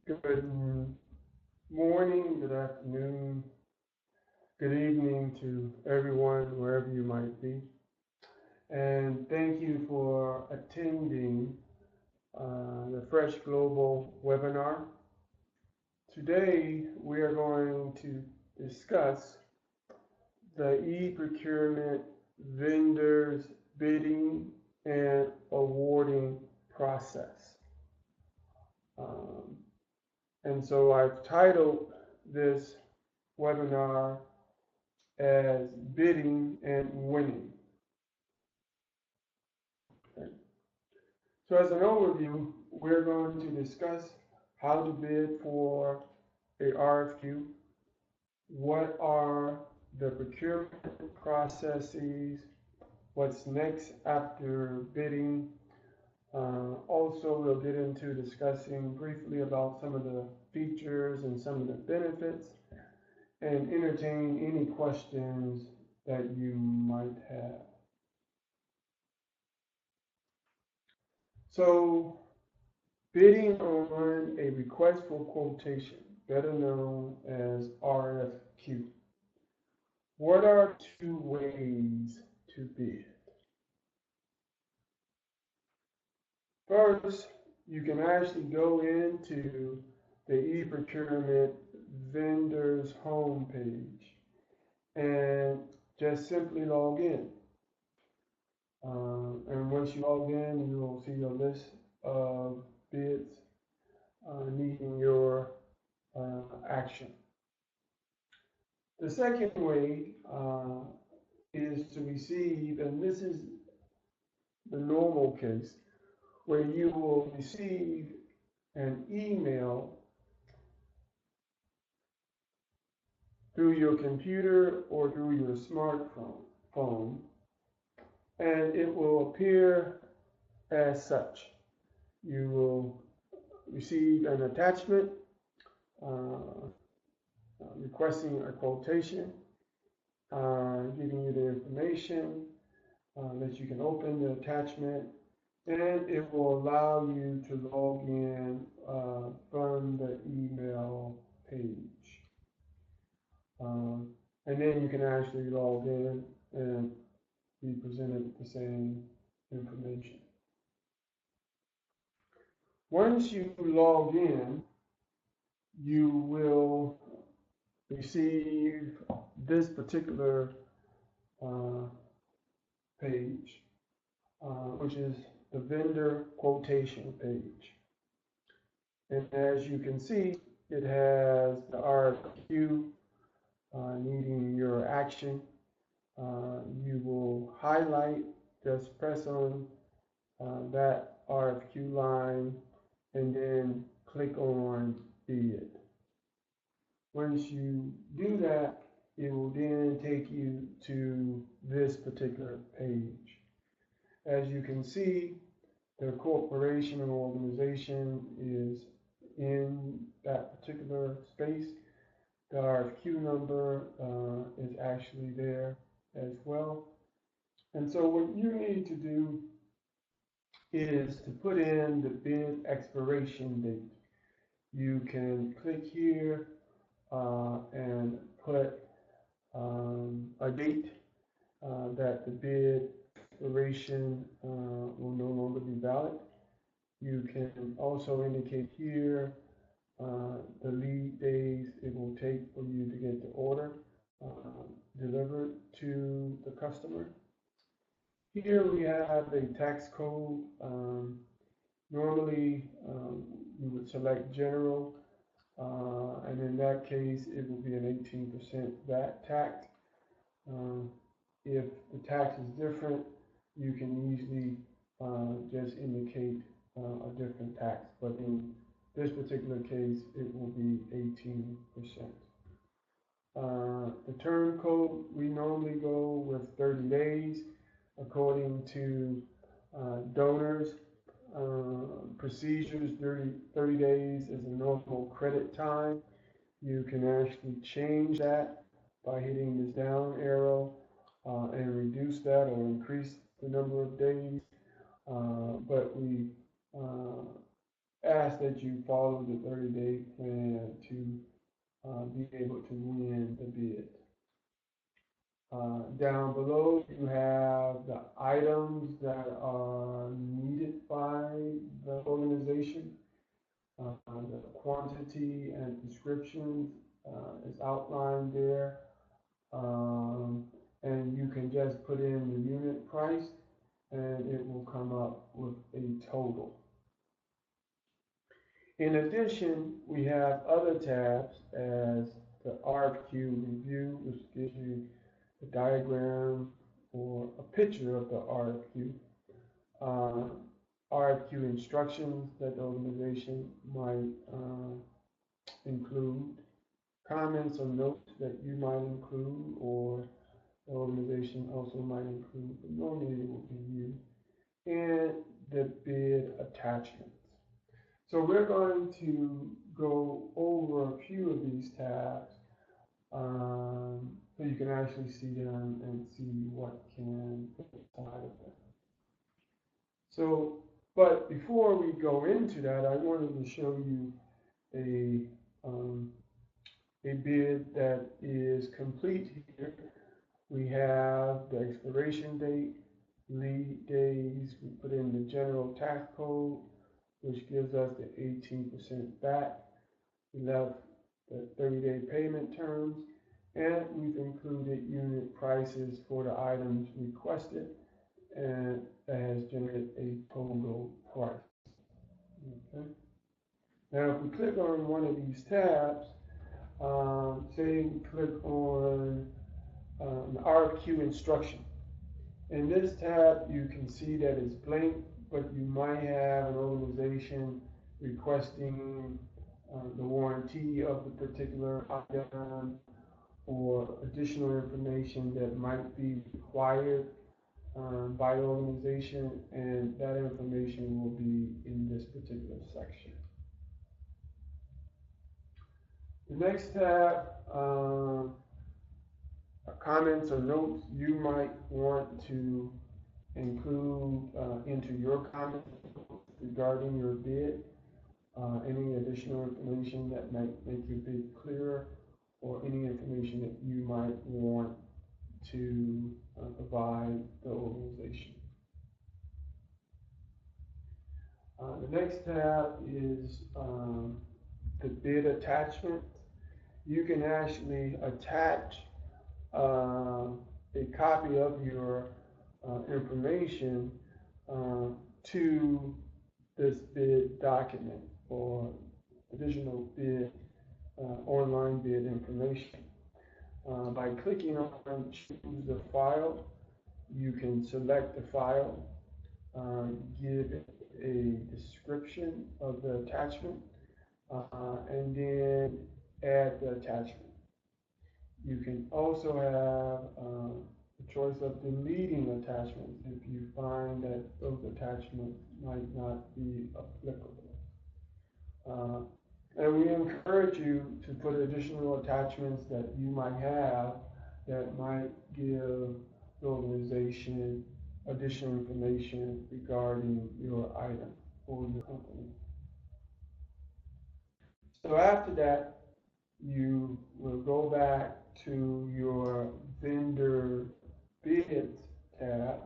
Good morning, good afternoon, good evening to everyone, wherever you might be. And thank you for attending the Fresh Global webinar. Today, we are going to discuss the eProcurement vendors bidding and awarding process. Um, and so I've titled this webinar as bidding and winning. Okay. So as an overview, we're going to discuss how to bid for a RFQ, what are the procurement processes, what's next after bidding. Also, we'll get into discussing briefly about some of the features and some of the benefits and entertain any questions that you might have. So, bidding on a request for quotation, better known as RFQ. What are two ways to bid? First, you can actually go into the eProcurement vendor's homepage and just simply log in. And once you log in, you will see a list of bids needing your action. The second way is to receive, and this is the normal case, where you will receive an email through your computer or through your smartphone, and it will appear as such. You will receive an attachment requesting a quotation, giving you the information that you can open the attachment, and it will allow you to log in from the email page. And then you can actually log in and be presented with the same information. Once you log in, you will receive this particular page, which is the vendor quotation page. And as you can see, it has the RFQ needing your action. You will highlight, just press on that RFQ line and then click on bid. Once you do that, it will then take you to this particular page. As you can see, the corporation or organization is in that particular space. The RFQ number is actually there as well. And so what you need to do is to put in the bid expiration date. You can click here and put a date that the bid expiration will no longer be valid. You can also indicate here the lead days it will take for you to get the order delivered to the customer. Here we have a tax code. Normally, you would select general, and in that case, it will be an 18% VAT tax. If the tax is different, you can easily just indicate a different tax, but in this particular case, it will be 18%. The term code, we normally go with 30 days according to donors. Procedures, 30 days is a normal credit time. You can actually change that by hitting this down arrow and reduce that or increase the number of days. But we ask that you follow the 30-day plan to be able to win the bid. Down below, you have the items that are needed by the organization. The quantity and prescriptions is outlined there. And you can just put in the unit price and it will come up with a total. In addition, we have other tabs as the RFQ review, which gives you a diagram or a picture of the RFQ. RFQ instructions that the organization might include, comments or notes that you might include, or the organization also might include, but normally it will be you, and the bid attachments. So we're going to go over a few of these tabs so you can actually see them and see what can put inside of them. So, but before we go into that, I wanted to show you a bid that is complete here. We have the expiration date, lead days, we put in the general tax code, which gives us the 18% back. We left the 30-day payment terms, and we've included unit prices for the items requested, and that has generated a total price. Okay. Now, if we click on one of these tabs, say we click on the RFQ instruction. In this tab, you can see that it's blank, but you might have an organization requesting the warranty of the particular item or additional information that might be required by the organization, and that information will be in this particular section. The next tab, comments or notes you might want to include into your comments regarding your bid, any additional information that might make your bid clearer, or any information that you might want to provide the organization. The next tab is the bid attachment. You can actually attach a copy of your information to this bid document or additional bid online bid information. By clicking on choose the file, you can select the file, give it a description of the attachment, and then add the attachment. You can also have the choice of deleting attachments if you find that those attachments might not be applicable. And we encourage you to put additional attachments that you might have that might give the organization additional information regarding your item or your company. So after that, you will go back to your vendor bids tab,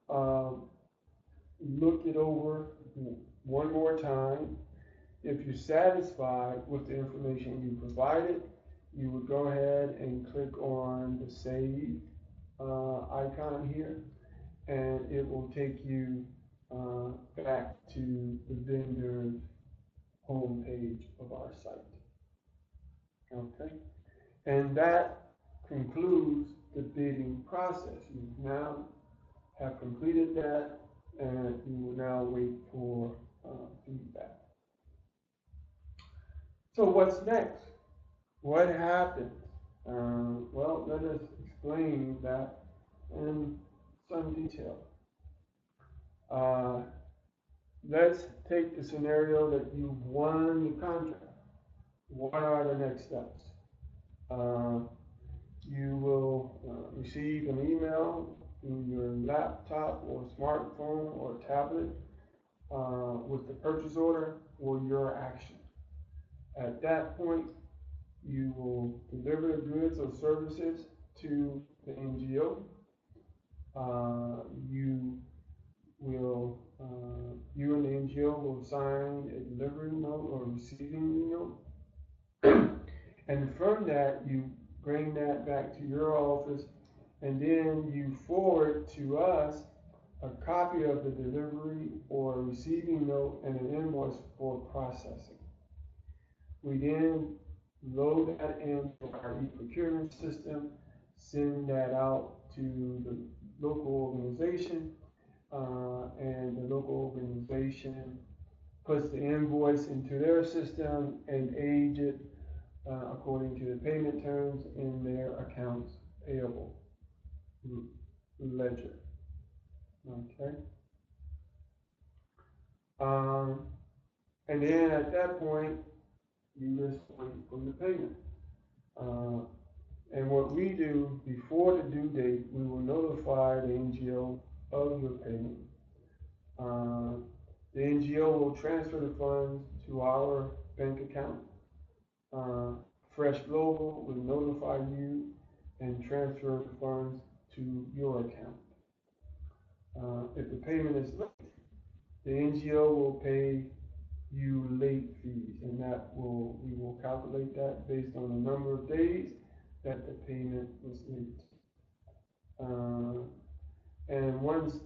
look it over one more time. If you're satisfied with the information you provided, you would go ahead and click on the save icon here, and it will take you back to the vendor's home page of our site. Okay, and that concludes the bidding process. You now have completed that, and you will now wait for feedback. So what's next? What happens? Well, let us explain that in some detail. Let's take the scenario that you've won the contract. What are the next steps? You will receive an email through your laptop or smartphone or tablet with the purchase order or your action. At that point, you will deliver the goods or services to the NGO. You will, you and the NGO will sign a delivery note or receiving note. And from that, you bring that back to your office, and then you forward to us a copy of the delivery or receiving note and an invoice for processing. We then load that into our eProcurement system, send that out to the local organization, and the local organization puts the invoice into their system and age it according to the payment terms in their accounts payable ledger. Okay. And then at that point, you just wait for the payment. And what we do before the due date, we will notify the NGO of your payment. The NGO will transfer the funds to our bank account. Fresh Global will notify you and transfer the funds to your account. If the payment is late, the NGO will pay you late fees, and we will calculate that based on the number of days that the payment was late. And once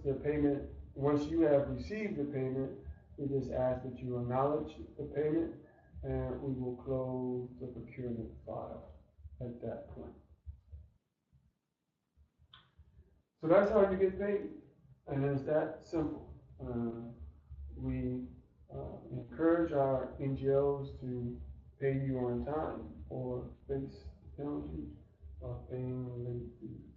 you have received the payment, we just ask that you acknowledge the payment, and we will close the procurement file at that point. So that's how you get paid, and it's that simple. We encourage our NGOs to pay you on time or face penalties of paying late fees.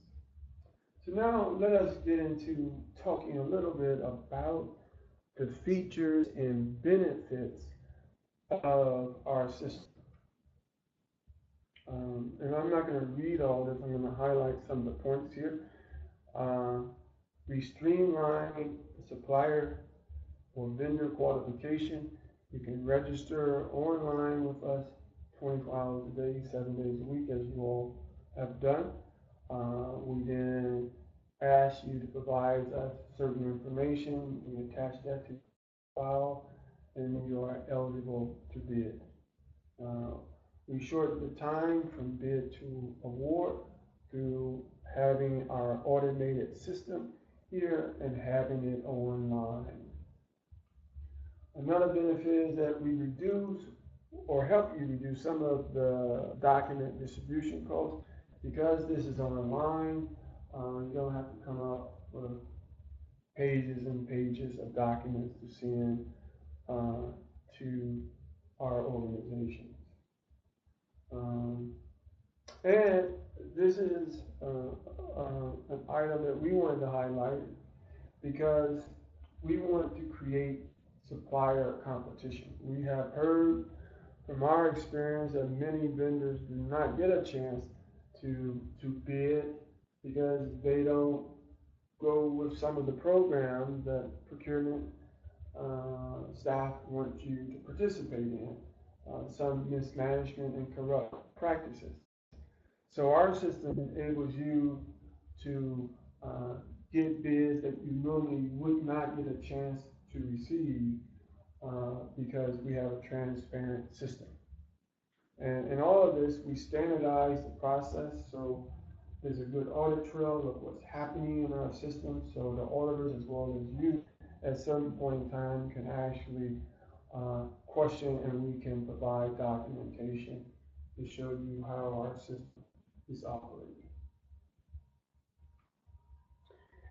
So now let us get into talking a little bit about the features and benefits of our system. And I'm not going to read all this, I'm going to highlight some of the points here. We streamline the supplier or vendor qualification. You can register online with us 24 hours a day, 7 days a week, as you all have done. We then ask you to provide us certain information. We attach that to the file, and you are eligible to bid. We shorten the time from bid to award through having our automated system here and having it online. Another benefit is that we reduce or help you reduce some of the document distribution costs. Because this is online, you don't have to come up with pages and pages of documents to send to our organizations. And this is an item that we wanted to highlight because we wanted to create supplier competition. We have heard from our experience that many vendors do not get a chance to bid because they don't go with some of the programs that procurement staff want you to participate in, some mismanagement and corrupt practices. So our system enables you to get bids that you normally would not get a chance to receive because we have a transparent system. And in all of this, we standardize the process, so there's a good audit trail of what's happening in our system, so the auditors as well as you at some point in time can actually question, and we can provide documentation to show you how our system is operating.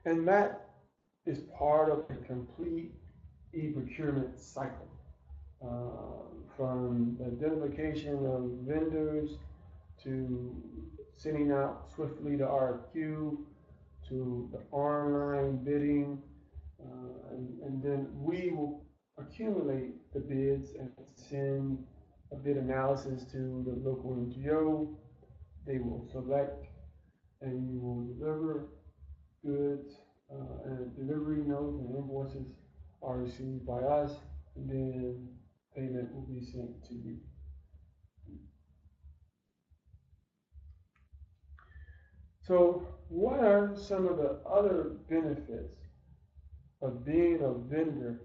And that is part of the complete e-procurement cycle. From the identification of vendors to sending out swiftly the RFQ to the online bidding, and then we will accumulate the bids and send a bid analysis to the local NGO. They will select, and you will deliver goods and delivery notes and invoices are received by us, and then payment will be sent to you. So what are some of the other benefits of being a vendor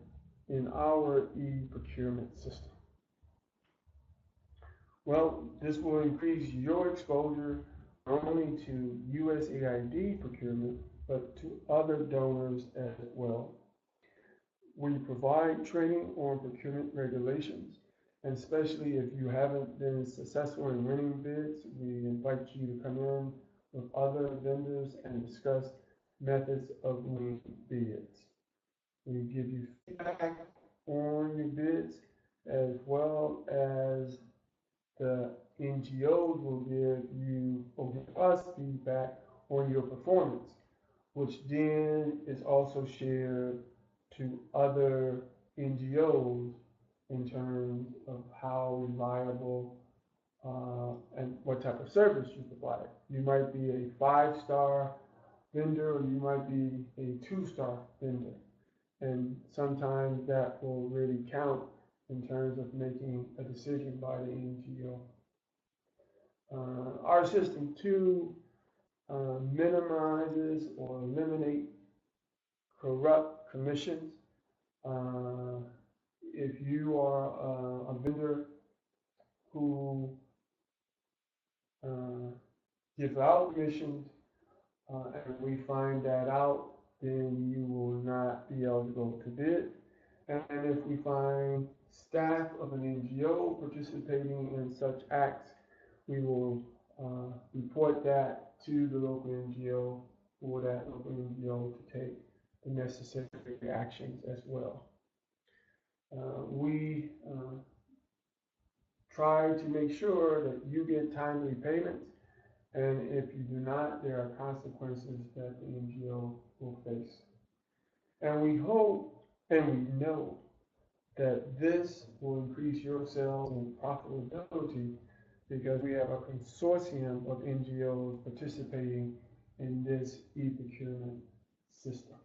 in our e-procurement system? Well, this will increase your exposure not only to USAID procurement, but to other donors as well. We provide training on procurement regulations, and especially if you haven't been successful in winning bids, we invite you to come in with other vendors and discuss methods of winning bids. We give you feedback on your bids, as well as the NGOs will give us feedback on your performance, which then is also shared to other NGOs in terms of how reliable and what type of service you provide. You might be a 5-star vendor, or you might be a 2-star vendor. And sometimes that will really count in terms of making a decision by the NGO. Our system too minimizes or eliminates corrupt commissions. If you are a vendor who gives out commissions and we find that out, then you will not be eligible to bid. And if we find staff of an NGO participating in such acts, we will report that to the local NGO for that local NGO to take the necessary actions as well. We try to make sure that you get timely payments, and if you do not, there are consequences that the NGO will face. And we hope and we know that this will increase your sales and profitability because we have a consortium of NGOs participating in this e-procurement system.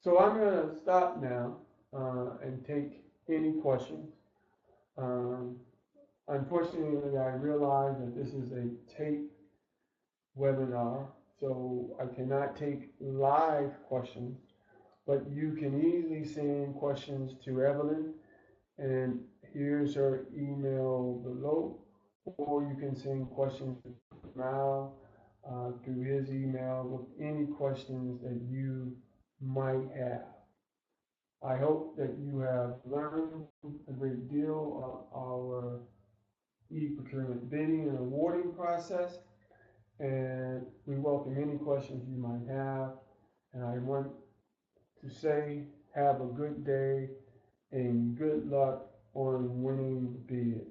So I'm going to stop now and take any questions. Unfortunately, I realize that this is a tape webinar, so I cannot take live questions, but you can easily send questions to Evelyn, and here's her email below, or you can send questions to Mal through his email with any questions that you might have. I hope that you have learned a great deal of our e-procurement bidding and awarding process, and we welcome any questions you might have. And I want to say, have a good day and good luck on winning the bid.